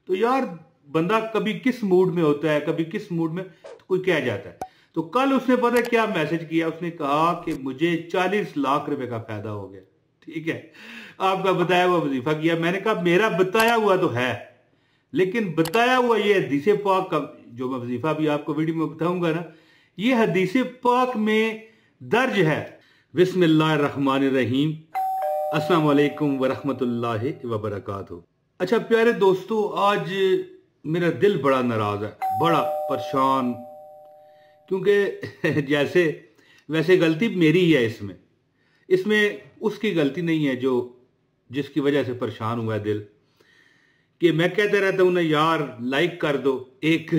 तो यार बंदा कभी किस मूड में होता है, कभी किस मूड में तो कोई कह जाता है। तो कल उसने पता है क्या मैसेज किया, उसने कहा कि मुझे 40 लाख रुपए का फायदा हो गया। ठीक है, आपका बताया हुआ वजीफा किया। मैंने कहा मेरा बताया हुआ तो है, लेकिन बताया हुआ ये हदीस पाक का जो मैं वजीफा भी आपको वीडियो में बताऊंगा ना, ये हदीस पाक में दर्ज है। बिस्मिल्लाहिर्रहमानिर्रहीम, अस्सलाम वालेकुम वरहमतुल्लाहि वबरकातुहू। अच्छा प्यारे दोस्तों, आज मेरा दिल बड़ा नाराज है, बड़ा परेशान, क्योंकि जैसे वैसे गलती मेरी ही है इसमें इसमें उसकी गलती नहीं है जो जिसकी वजह से परेशान हुआ है दिल। कि मैं कहते रहता हूं ना यार, लाइक कर दो, एक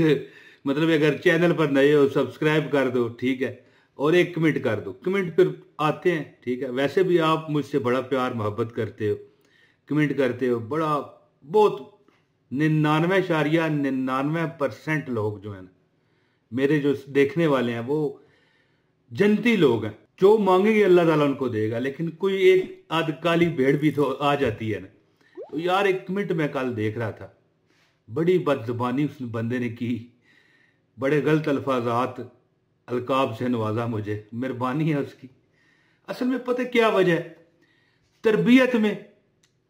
मतलब अगर चैनल पर नए हो सब्सक्राइब कर दो, ठीक है, और एक कमेंट कर दो। कमेंट फिर आते हैं, ठीक है। वैसे भी आप मुझसे बड़ा प्यार मोहब्बत करते हो, कमेंट करते हो, बड़ा बहुत 99.99% लोग जो है ना मेरे जो देखने वाले हैं वो जनती लोग हैं। जो मांगेंगे अल्लाह ताला उनको देगा, लेकिन कोई एक आध काली भेड़ भी तो आ जाती है ना। तो यार एक कमेंट मैं कल देख रहा था, बड़ी बदजुबानी उस बंदे ने की, बड़े गलत अल्फाजात अलकाब से नवाजा मुझे, मेहरबानी है उसकी। असल में पता क्या वजह है, तरबियत में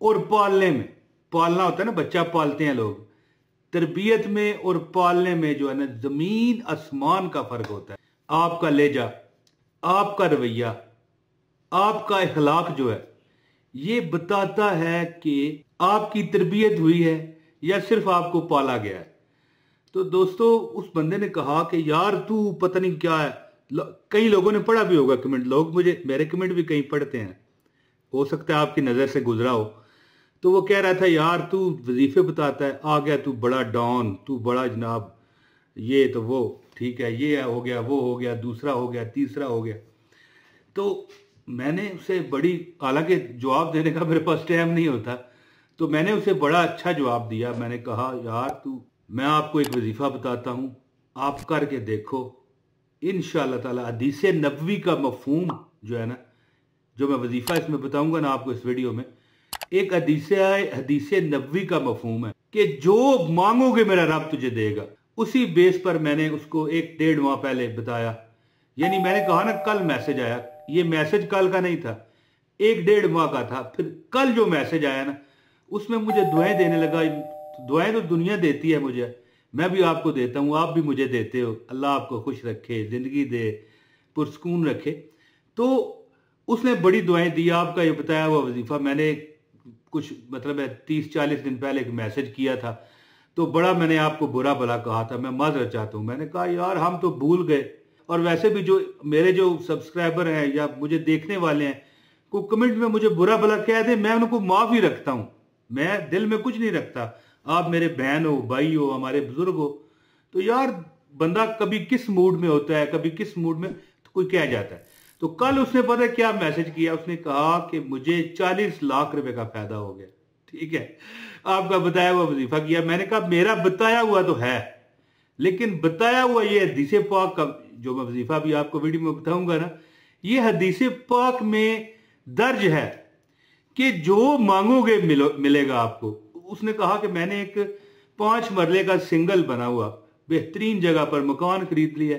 और पालने में, पालना होता है ना, बच्चा पालते हैं लोग, तरबियत में और पालने में जो है ना जमीन आसमान का फर्क होता है। आपका लहजा, आपका रवैया, आपका इखलाक जो है ये बताता है कि आपकी तरबियत हुई है या सिर्फ आपको पाला गया है। तो दोस्तों उस बंदे ने कहा कि यार तू पता नहीं क्या है, कई लोगों ने पढ़ा भी होगा कमेंट, लोग मुझे मेरे कमेंट भी कहीं पढ़ते हैं, हो सकता है आपकी नज़र से गुजरा हो। तो वो कह रहा था यार तू वजीफे बताता है, आ गया तू बड़ा डॉन, तू बड़ा जनाब ये तो वो, ठीक है, ये हो गया, वो हो गया, दूसरा हो गया, तीसरा हो गया। तो मैंने उसे बड़ी, हालांकि जवाब देने का मेरे पास टाइम नहीं होता, तो मैंने उसे बड़ा अच्छा जवाब दिया। मैंने कहा यार तू, मैं आपको एक वजीफा बताता हूं, आप करके देखो, इंशाअल्लाह ताला हदीस नबवी का मफहूम जो है ना, जो मैं वजीफा इसमें बताऊंगा ना आपको इस वीडियो में, एक हदीस नबवी का मफहूम है कि जो मांगोगे मेरा रब तुझे देगा। उसी बेस पर मैंने उसको 1-1.5 माह पहले बताया, यानी मैंने कहा ना कल मैसेज आया, ये मैसेज कल का नहीं था, 1-1.5 माह का था। फिर कल जो मैसेज आया ना उसमें मुझे दुआएं देने लगा। दुआएं तो दुनिया देती है मुझे, मैं भी आपको देता हूँ, आप भी मुझे देते हो। अल्लाह आपको खुश रखे, जिंदगी दे, पुरसकून रखे। तो उसने बड़ी दुआएं दी। आपका ये बताया हुआ वजीफा मैंने कुछ मतलब 30-40 दिन पहले एक मैसेज किया था, तो बड़ा मैंने आपको बुरा भला कहा था, मैं माजरत चाहता हूँ। मैंने कहा यार हम तो भूल गए, और वैसे भी जो मेरे जो सब्सक्राइबर हैं या मुझे देखने वाले हैं, को कमेंट में मुझे बुरा भला कह दे, मैं उनको माफ ही रखता हूँ, मैं दिल में कुछ नहीं रखता। आप मेरे बहन हो, भाई हो, हमारे बुजुर्ग हो। तो यार बंदा कभी किस मूड में होता है, कभी किस मूड में तो कोई कह जाता है। तो कल उसने पता क्या मैसेज किया, उसने कहा कि मुझे 40 लाख रुपए का फायदा हो गया। ठीक है, आपका बताया हुआ वजीफा किया। मैंने कहा मेरा बताया हुआ तो है, लेकिन बताया हुआ ये हदीस पाक का जो मैं वजीफा भी आपको वीडियो में बताऊंगा ना, ये हदीस पाक में दर्ज है कि जो मांगोगे मिलेगा आपको। उसने कहा कि मैंने एक 5 मरले का सिंगल बना हुआ बेहतरीन जगह पर मकान खरीद लिया,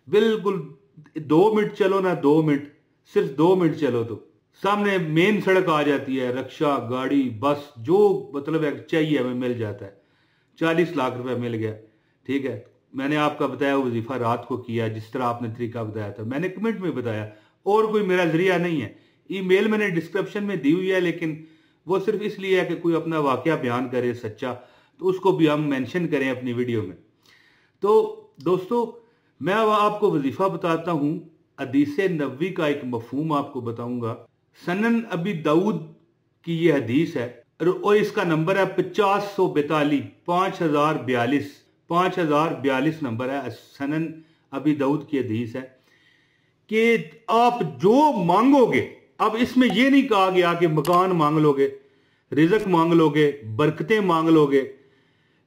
बिल्कुल 2 मिनट चलो ना, 2 मिनट, सिर्फ 2 मिनट चलो तो सामने मेन सड़क आ जाती है, रिक्शा, गाड़ी, बस, जो मतलब चाहिए हमें मिल जाता है। 40 लाख रुपए मिल गया। ठीक है, मैंने आपका बताया वजीफा रात को किया, जिस तरह आपने तरीका बताया था, मैंने कमेंट में बताया, और कोई मेरा जरिया नहीं है। ईमेल मैंने डिस्क्रिप्शन में दी हुई है, लेकिन वो सिर्फ इसलिए है कि कोई अपना वाकया बयान करे सच्चा, तो उसको भी हम मेंशन करें अपनी वीडियो में। तो दोस्तों मैं अब आपको वजीफा बताता हूं, हदीस नबवी का एक मफहूम आपको बताऊंगा। सनन अबी दाऊद की ये हदीस है, और इसका नंबर है 5042, 5042 नंबर है। सनन अबी दाऊद की हदीस है कि आप जो मांगोगे, अब इसमें यह नहीं कहा गया कि मकान मांग लोगे, रिजक मांग लोगे, बरकतें मांग लोगे,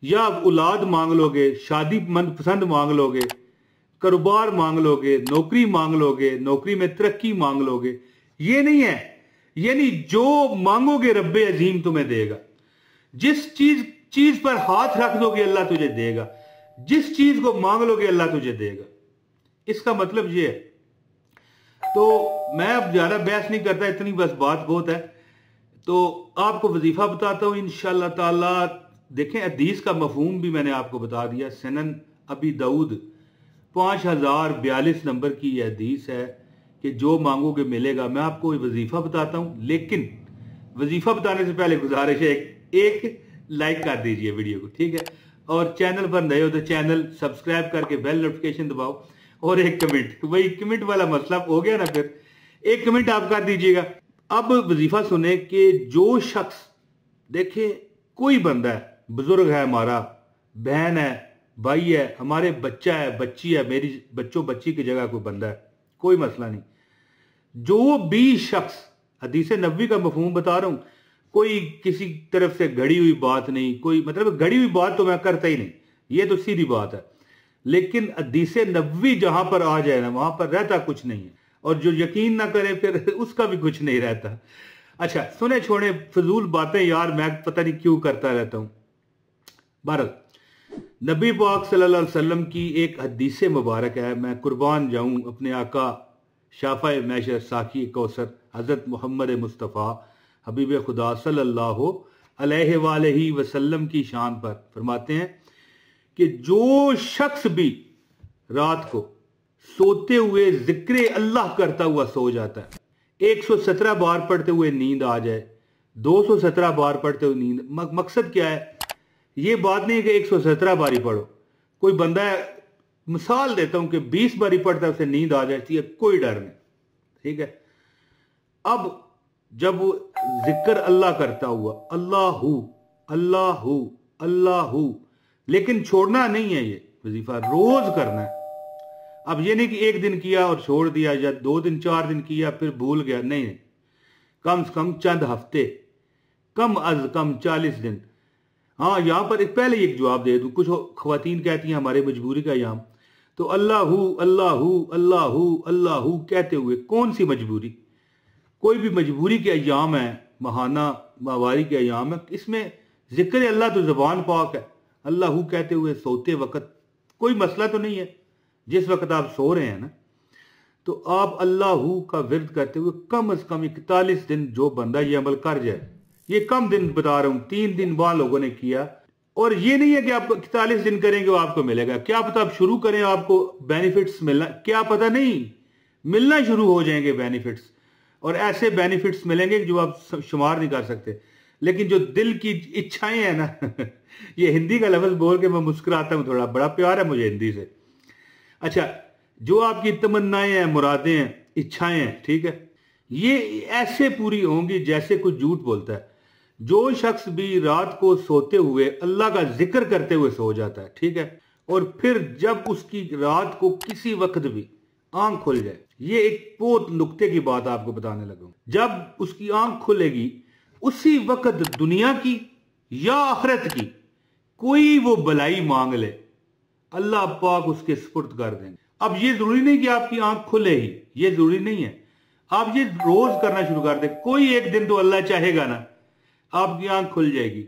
या औलाद मांग लोगे, शादी मनपसंद मांग लोगे, कारोबार मांग लोगे, नौकरी मांग लोगे, नौकरी में तरक्की मांग लोगे, ये नहीं है। यानी जो मांगोगे रब्बे अजीम तुम्हें देगा। जिस चीज चीज पर हाथ रख दोगे अल्लाह तुझे देगा, जिस चीज को मांग लोगे अल्लाह तुझे देगा। इसका मतलब ये है। तो मैं अब ज्यादा बहस नहीं करता, इतनी बस बात बहुत है। तो आपको वजीफा बताता हूं इंशाअल्लाह ताला। देखें, हदीस का मफहूम भी मैंने आपको बता दिया। सनन अबी दाऊद 5042 नंबर की यह हदीस है कि जो मांगोगे मिलेगा। मैं आपको वजीफा बताता हूं, लेकिन वजीफा बताने से पहले गुजारिश है एक लाइक कर दीजिए वीडियो को, ठीक है। और चैनल पर नए हो तो चैनल सब्सक्राइब करके बेल नोटिफिकेशन दबाओ, और एक कमेंट, वही कमेंट वाला मसला हो गया ना, फिर एक कमेंट आप कर दीजिएगा। अब वजीफा सुने कि जो शख्स, देखे कोई बंदा है, बुजुर्ग है हमारा, बहन है, भाई है, हमारे बच्चा है, बच्ची है, मेरी बच्चों बच्ची की जगह कोई बंदा है, कोई मसला नहीं। जो भी शख्स, हदीस नबवी का मफहूम बता रहा हूं, कोई किसी तरफ से घड़ी हुई बात नहीं, कोई मतलब घड़ी हुई बात तो मैं करता ही नहीं, ये तो सीधी बात है। लेकिन हदीस नबवी जहां पर आ जाए ना, वहां पर रहता कुछ नहीं है, और जो यकीन ना करे फिर उसका भी कुछ नहीं रहता। अच्छा, सुने छोड़े फजूल बातें यार, मैं पता नहीं क्यों करता रहता हूं। भारत नबी पाक सल्लल्लाहु अलैहि वसल्लम की एक हदीस मुबारक है, मैं कुर्बान जाऊं अपने आका शाफा मैशर साकी कौसर हजरत मोहम्मद मुस्तफ़ा हबीब खुदा सल्लल्लाहु अलैहि वसल्लम की शान पर। फरमाते हैं कि जो शख्स भी रात को सोते हुए जिक्र अल्लाह करता हुआ सो जाता है, 117 बार पढ़ते हुए नींद आ जाए, 217 बार पढ़ते हुए नींद, मकसद क्या है? ये बात नहीं है कि 117 बार ही पढ़ो। कोई बंदा है, मिसाल देता हूं कि 20 बार ही पढ़ता है, उसे नींद आ जाती है, कोई डर नहीं, ठीक है। अब जब वो जिक्र अल्लाह करता हुआ, अल्लाहू अल्लाहू अल्लाहू, लेकिन छोड़ना नहीं है, ये वजीफा रोज करना है। अब ये नहीं कि एक दिन किया और छोड़ दिया, या 2 दिन 4 दिन किया फिर भूल गया, नहीं, कम से कम चंद हफ्ते, कम अज कम 40 दिन। हाँ, यहां पर पहले एक जवाब दे दूं, कुछ खवातीन कहती हैं हमारे मजबूरी का याम, तो अल्लाहू अल्लाहू अल्लाहू अल्लाहू कहते हुए कौन सी मजबूरी? कोई भी मजबूरी के अयाम है, महाना माहवारी के अयाम है, इसमें जिक्र अल्लाह तो जुबान पाक है। अल्लाहू कहते हुए सोते वक्त कोई मसला तो नहीं है, जिस वक्त आप सो रहे हैं ना, तो आप अल्लाहू का विर्द करते हुए कम से कम 41 दिन जो बंदा ये अमल कर जाए, ये कम दिन बता रहा हूं, 3 दिन वहां लोगों ने किया। और ये नहीं है कि आप 41 दिन करेंगे वो आपको मिलेगा, क्या पता आप शुरू करें आपको बेनिफिट्स मिलना, क्या पता नहीं, मिलना शुरू हो जाएंगे बेनिफिट्स, और ऐसे बेनिफिट्स मिलेंगे जो आप शुमार नहीं कर सकते। लेकिन जो दिल की इच्छाएं हैं ना ये हिंदी का लफ्ज बोल के मैं मुस्कुराता हूं, थोड़ा बड़ा प्यार है मुझे हिंदी से। अच्छा, जो आपकी तमन्नाएं हैं, मुरादें हैं, इच्छाएं हैं, ठीक है, ये ऐसे पूरी होंगी जैसे कोई झूठ बोलता है। जो शख्स भी रात को सोते हुए अल्लाह का जिक्र करते हुए सो जाता है, ठीक है, और फिर जब उसकी रात को किसी वक्त भी आंख खुल जाए, ये एक बहुत नुक्ते की बात आपको बताने लगा, जब उसकी आंख खुलेगी उसी वक्त दुनिया की या आखिरत की कोई वो भलाई मांग ले, अल्लाह पाक उसके सुपुर्द कर देंगे। अब ये जरूरी नहीं कि आपकी आंख खुले ही, ये जरूरी नहीं है, आप ये रोज करना शुरू कर दें। कोई एक दिन तो अल्लाह चाहेगा ना, आपकी आंख खुल जाएगी,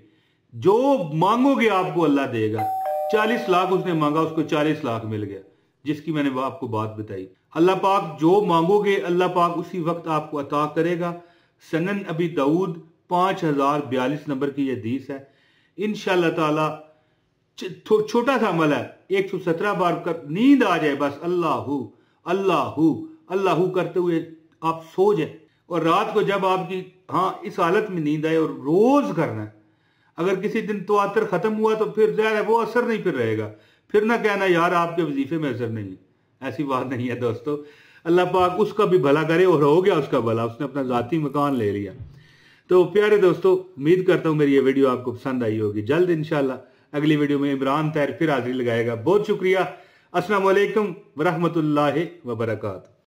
जो मांगोगे आपको अल्लाह देगा। 40 लाख उसने मांगा, उसको 40 लाख मिल गया, जिसकी मैंने आपको बात बताई। अल्लाह पाक जो मांगोगे अल्लाह पाक उसी वक्त आपको अता करेगा। सनन अबी दाऊद 5042 नंबर की यह हदीस है। इंशाअल्लाह ताला छोटा सा अमल है, 117 बार कर नींद आ जाए, बस अल्लाहू अल्लाहू अल्लाहू करते हुए आप सो जाए, और रात को जब आपकी इस हालत में नींद आए, और रोज करना है। अगर किसी दिन तवातर खत्म हुआ तो फिर ज़ाहिर है वो असर नहीं फिर रहेगा, फिर ना कहना यार आपके वजीफे में असर नहीं, ऐसी बात नहीं है दोस्तों। अल्लाह पाक उसका भी भला करे, और हो गया उसका भला, उसने अपना ज़ाती मकान ले लिया। तो प्यारे दोस्तों, उम्मीद करता हूँ मेरी ये वीडियो आपको पसंद आई होगी। जल्द इंशाल्लाह अगली वीडियो में इमरान तैर फिर हाजिरी लगाएगा। बहुत शुक्रिया। अस्सलाम वालेकुम वरहमतुल्लाहि वबरकातुहू।